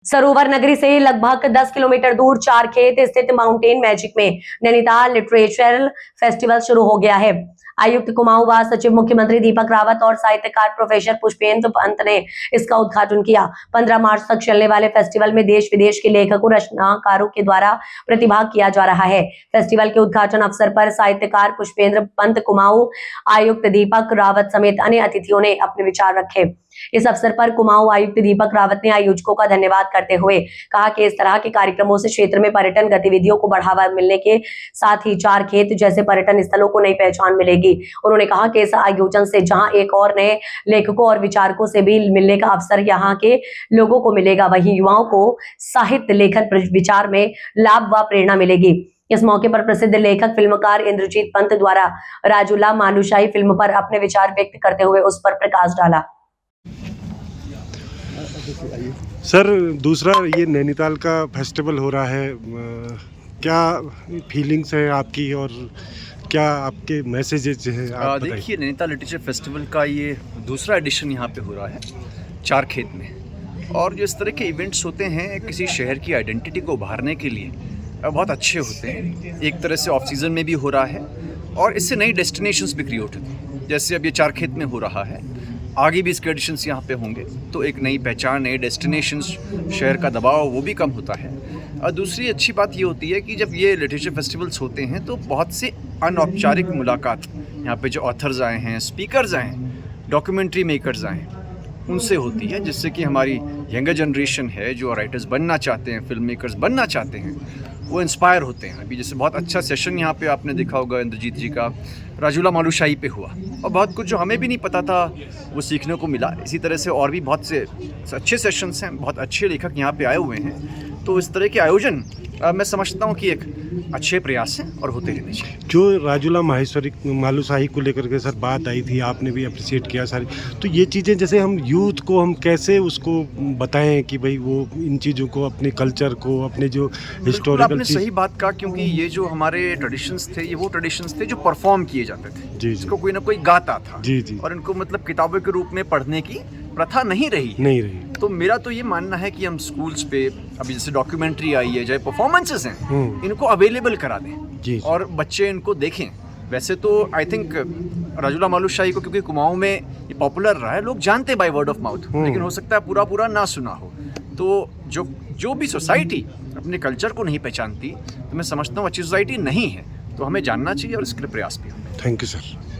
सरोवर नगरी से लगभग 10 किलोमीटर दूर चारखेत स्थित माउंटेन मैजिक में नैनीताल लिटरेचर फेस्टिवल शुरू हो गया है। आयुक्त कुमाऊं व सचिव मुख्यमंत्री दीपक रावत और साहित्यकार प्रोफेसर पुष्पेंद्र पंत ने इसका उद्घाटन किया। 15 मार्च तक चलने वाले फेस्टिवल में देश विदेश के लेखकों रचनाकारों के द्वारा प्रतिभाग किया जा रहा है। फेस्टिवल के उद्घाटन अवसर पर साहित्यकार पुष्पेंद्र पंत, कुमाऊं आयुक्त दीपक रावत समेत अन्य अतिथियों ने अपने विचार रखे। इस अवसर पर कुमाऊं आयुक्त दीपक रावत ने आयोजकों का धन्यवाद करते हुए कहा कि इस तरह के कार्यक्रमों से क्षेत्र में पर्यटन गतिविधियों को बढ़ावा मिलने के साथ ही चारखेत जैसे पर्यटन स्थलों को नई पहचान मिलेगी। उन्होंने कहा कि इस आयोजन से जहां एक और नए लेखकों और विचारकों से भी मिलने का अवसर यहां के लोगों को मिलेगा, वहीं युवाओं को साहित्य लेखन विचार में लाभ व प्रेरणा मिलेगी। इस मौके पर प्रसिद्ध लेखक फिल्मकार इंद्रजीत पंत द्वारा राजूला मालूशाही फिल्म पर अपने विचार व्यक्त करते हुए उस पर प्रकाश डाला। सर, दूसरा ये नैनीताल का फेस्टिवल हो रहा है, क्या फीलिंग्स है आपकी और क्या आपके मैसेजेस हैं आप बताइए। देखिए, नैनीताल लिटरेचर फेस्टिवल का ये दूसरा एडिशन यहाँ पे हो रहा है चारखेत में, और जो इस तरह के इवेंट्स होते हैं किसी शहर की आइडेंटिटी को उभारने के लिए बहुत अच्छे होते हैं। एक तरह से ऑफ सीजन में भी हो रहा है और इससे नई डेस्टिनेशंस भी क्रिएट होती हैं। जैसे अब ये चारखेत में हो रहा है, आगे भी इसके एडिशंस यहाँ पे होंगे तो एक नई पहचान, नए डेस्टिनेशंस, शहर का दबाव वो भी कम होता है। और दूसरी अच्छी बात ये होती है कि जब ये लिटरेचर फेस्टिवल्स होते हैं तो बहुत से अनौपचारिक मुलाकात यहाँ पे जो ऑथर्स आए हैं, स्पीकर्स आए हैं, डॉक्यूमेंट्री मेकर्स आए हैं, उनसे होती है, जिससे कि हमारी यंगर जनरेशन है जो राइटर्स बनना चाहते हैं, फिल्म मेकर्स बनना चाहते हैं, वो इंस्पायर होते हैं। अभी जैसे बहुत अच्छा सेशन यहाँ पे आपने देखा होगा इंद्रजीत जी का राजूला मालूशाही पे हुआ, और बहुत कुछ जो हमें भी नहीं पता था वो सीखने को मिला। इसी तरह से और भी बहुत से अच्छे सेशंस हैं, बहुत अच्छे लेखक यहाँ पे आए हुए हैं। तो इस तरह के आयोजन मैं समझता हूँ कि एक अच्छे प्रयास हैं और होते रहने चाहिए। जो राजूला मालूशाही को लेकर के सर बात आई थी, आपने भी अप्रिशिएट किया सारी, तो ये चीज़ें जैसे हम यूथ को हम कैसे उसको बताएं कि भाई वो इन चीज़ों को, अपने कल्चर को, अपने जो हिस्टोरिकल, आपने सही बात कहा, क्योंकि ये जो हमारे ट्रेडिशंस थे, ये वो ट्रेडिशंस थे जो परफॉर्म किए जाते थे। जी, इसको कोई ना कोई गाता था। जी। और इनको मतलब किताबों के रूप में पढ़ने की प्रथा नहीं रही। तो मेरा तो ये मानना है कि हम स्कूल्स पे अभी जैसे डॉक्यूमेंट्री आई है, चाहे परफॉर्मेंसेस हैं, इनको अवेलेबल करा दें और बच्चे इनको देखें। वैसे तो आई थिंक राजूला मालूशाही को क्योंकि कुमाऊं में ये पॉपुलर रहा है, लोग जानते बाय वर्ड ऑफ माउथ, लेकिन हो सकता है पूरा ना सुना हो। तो जो भी सोसाइटी अपने कल्चर को नहीं पहचानती, तो मैं समझता हूँ अच्छी सोसाइटी नहीं है। तो हमें जानना चाहिए और इसके लिए प्रयास भी होंगे। Thank you sir.